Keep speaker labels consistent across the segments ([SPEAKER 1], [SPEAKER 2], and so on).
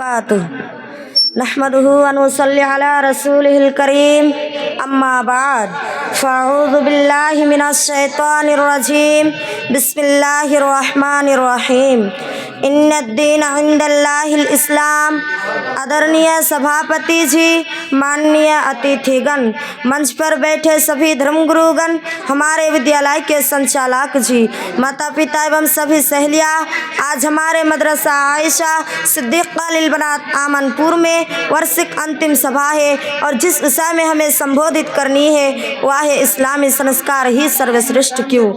[SPEAKER 1] वबरकातुहू नहमदुहु व नुसल्ली अला रसूलिहिल करीम अम्मा बाद फ़अऊज़ु बिल्लाहि मिनश शैतानिर रजीम बिस्मिल्लाहिर रहमानिर रहीम इन्नद्दीन इंदल्लाहिल इस्लाम। आदरणीय सभापति जी, माननीय अतिथिगण, मंच पर बैठे सभी धर्मगुरुगण, हमारे विद्यालय के संचालक जी, माता पिता एवं सभी सहेलियाँ, आज हमारे मदरसा आयशा सिद्दीक़ा लिलबनात आमनपुर में वार्षिक अंतिम सभा है और जिस विषय में हमें संबोधित करनी है वह है इस्लामी संस्कार ही सर्वश्रेष्ठ क्यों।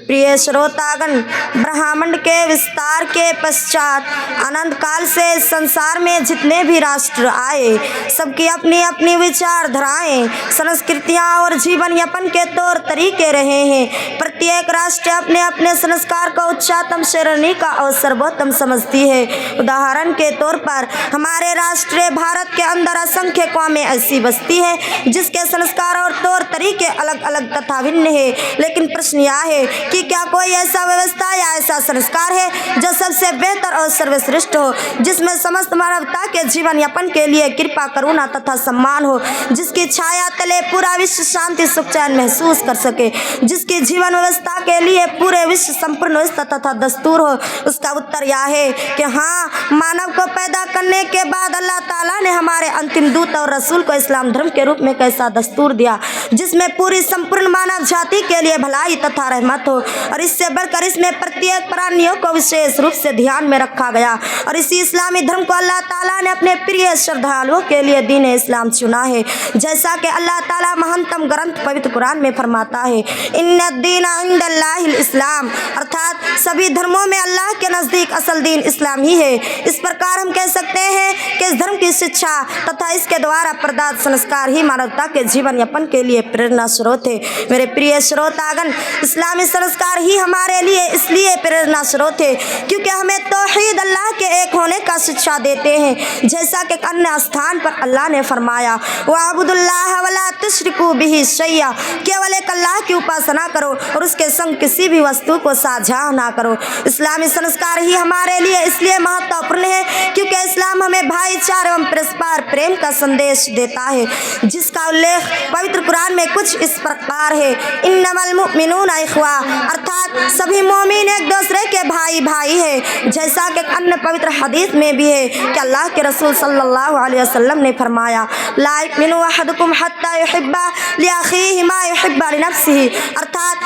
[SPEAKER 1] प्रिय श्रोतागण, ब्रह्मांड के विस्तार के पश्चात अनंत काल से संसार में जितने भी राष्ट्र आए, सबकी अपनी अपनी विचारधाराएं, संस्कृतियां और जीवन यापन के तौर तरीके रहे हैं। प्रत्येक राष्ट्र अपने अपने संस्कार को उच्चतम श्रेणी का और सर्वोत्तम समझती है। उदाहरण के तौर पर हमारे राष्ट्र भारत के अंदर असंख्य कौमें ऐसी बसती है जिसके संस्कार और तौर तरीके अलग अलग तथा भिन्न है। लेकिन प्रश्न यह है कि क्या कोई ऐसा व्यवस्था या ऐसा संस्कार है जो सबसे बेहतर और सर्वश्रेष्ठ हो, जिसमें समस्त मानवता के जीवन यापन के लिए कृपा, करुणा तथा सम्मान हो, जिसकी छाया तले पूरा विश्व शांति सुख चैन महसूस कर सके, जिसकी जीवन व्यवस्था के लिए पूरे विश्व संपूर्ण व्यवस्था तथा दस्तूर हो। उसका उत्तर यह है कि हाँ, मानव को पैदा करने के बाद अल्लाह ताला ने हमारे अंतिम दूत और रसूल को इस्लाम धर्म के रूप में कैसा दस्तूर दिया जिसमें पूरी संपूर्ण मानव जाति के लिए भलाई तथा रहमत हो, और इससे बढ़कर इसमें प्रत्येक प्राणियों को विशेष रूप से ध्यान में रखा गया। और इसी इस्लामी धर्म को अल्लाह ताला ने अपने प्रिय श्रद्धालुओं के लिए दीन इस्लाम चुना है। जैसा कि अल्लाह ताला महंतम ग्रंथ पवित्र कुरान में फरमाता है, इन्नद्दीन इंदल्लाहिल इस्लाम, अर्थात सभी धर्मों में अल्लाह के नज़दीक असल दीन इस्लाम ही है। इस प्रकार हम कह सकते हैं कि इस धर्म की शिक्षा तथा इसके द्वारा प्रदत्त संस्कार ही मानवता के जीवन यापन के लिए प्रेरणा स्रोत है। मेरे प्रिय श्रोतागण, इस्लामी संस्कार ही हमारे लिए इसलिए प्रेरणा स्रोत है क्योंकि हमें तौहीद अल्लाह के एक होने का शिक्षा देते हैं। जैसा कि अन्य स्थान पर अल्लाह ने फरमाया, वअबुदुल्लाह वला तुश्रिकू बिही शैया, केवल एक अल्लाह की उपासना करो और उसके संग किसी भी वस्तु को साझा ना करो। इस्लामी संस्कार ही हमारे लिए इसलिए महत्वपूर्ण है क्योंकि इस्लाम हमें भाईचारे एवं परस्पर प्रेम का संदेश देता है, जिसका उल्लेख पवित्र कुरान में कुछ इस प्रकार है, इन्नमल मुमिनूना इख्वा, अर्थात सभी मोमिन एक दूसरे के भाई भाई है। जैसा कि अन्य पवित्र हदीस में भी है कि अल्लाह के रसूल सल्लल्लाहु अलैहि वसल्लम ने फरमाया, ला युमिनु अहदुकुम हत्ता युहिब्बा लिअखीहि मा युहिब्बु लिनफ्सिही, अर्थात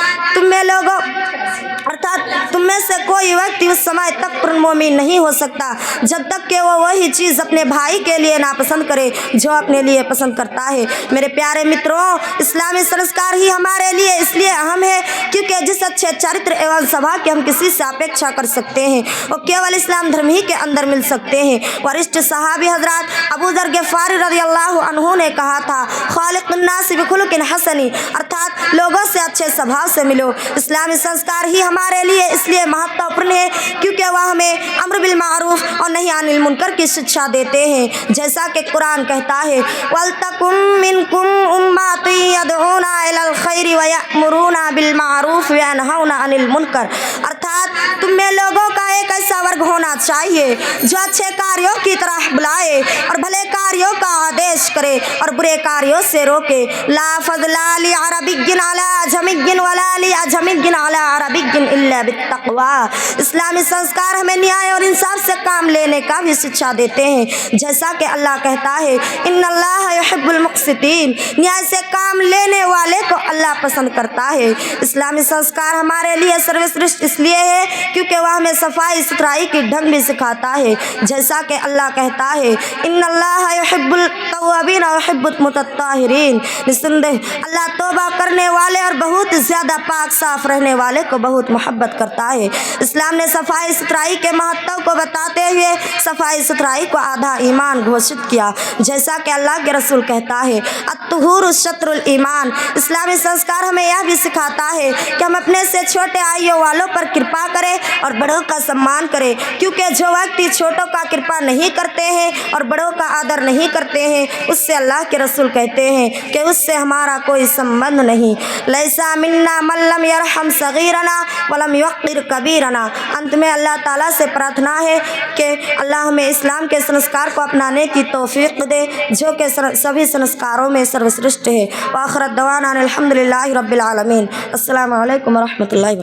[SPEAKER 1] तुम में से कोई व्यक्ति उस समय तक पूर्ण मोमिन नहीं हो सकता जब तक कि वो वही चीज़ अपने भाई के लिए नापसंद करे जो अपने लिए पसंद करता है। मेरे प्यारे मित्रों, इस्लामी संस्कार ही हमारे लिए इसलिए अहम है क्योंकि जिस अच्छे चरित्र एवं स्वभाव की हम किसी से अपेक्षा कर सकते हैं वो केवल इस्लाम धर्म ही के अंदर मिल सकते हैं। वरिष्ठ सहाबी हजरत अबू ज़र ग़िफ़ारी रज़ियल्लाहु अन्हु ने कहा था, खालिक़ुन नास बिखुलुक़िन हसनी, अर्थात लोगों से अच्छे स्वभाव से मिलो। इस्लामी संस्कार ही हमारे लिए इसलिए महत्वपूर्ण है क्योंकि वह हमें अम्र बिल मारूफ और नही अनिल मुनकर की शिक्षा देते हैं। जैसा कि कुरान कहता है, वलतकुम मिनकुम उम्मतुन यदऊना इलल खैरि व यअमुरूना बिल मारूफ व यनहौना अनिल मुनकर, अर्थात तुम में लोगों का एक ऐसा वर्ग होना चाहिए जो अच्छे कार्यों की तरफ बुलाए और भले कार्यों का आदेश करे और बुरे कार्यों से रोके। ला फज़ला लि अरबिय्यिन अला अजमिय्यिन वला लि अजमिय्यिन अला अरबिय्यिन इल्ला बित्तक़वा। इस्लामी संस्कार हमें न्याय और इंसाफ से काम लेने का भी शिक्षा देते हैं। जैसा कि अल्लाह कहता है, इन्नल्लाह युहिब्बुल मुक़सितीन, न्याय से काम लेने वाले को अल्लाह पसंद करता है। इस्लामी संस्कार हमारे लिए सर्वश्रेष्ठ इसलिए है क्योंकि वह हमें सफाई सुथराई की ढंग भी सिखाता है। जैसा कि अल्लाह कहता है, इन्नल्लाह युहिब्बुल तव्वाबीन व युहिब्बुल मुतत्ताहिरीन, निस्संदेह अल्लाह तौबा करने वाले और बहुत ज़्यादा पाक साफ रहने वाले को बहुत मोहब्बत करता है। इस्लाम ने सफाई सुथराई के महत्व को बताते हुए सफाई सुथराई को आधा ईमान घोषित किया। जैसा कि अल्लाह के रसूल कहता है, अत्तुहूरु शत्रुल ईमान, इस्लामी संस्कार हमें यह भी सिखाता है कि हम अपने से छोटे आयु वालों पर कृपा करें और बड़ों का सम्मान करें, क्योंकि जो व्यक्ति छोटों का कृपा नहीं करते हैं और बड़ों का आदर नहीं करते हैं उससे अल्लाह के रसूल कहते हैं कि उससे हमारा कोई संबंध नहीं। लैसा मिन्ना मल्लम यरहम सगीरना वलम युक़्क़िर कबीरना। अंत में अल्लाह ताला से प्रार्थना है कि अल्लाह हमें इस्लाम के संस्कार को अपनाने की तौफीक दे, जो कि सभी संस्कारों में सर्वश्रेष्ठ है। व आखिर दवाना अनिल हम्दुलिल्लाहि रब्बिल आलमीन। अस्सलामु अलैकुम व रहमतुल्लाहि।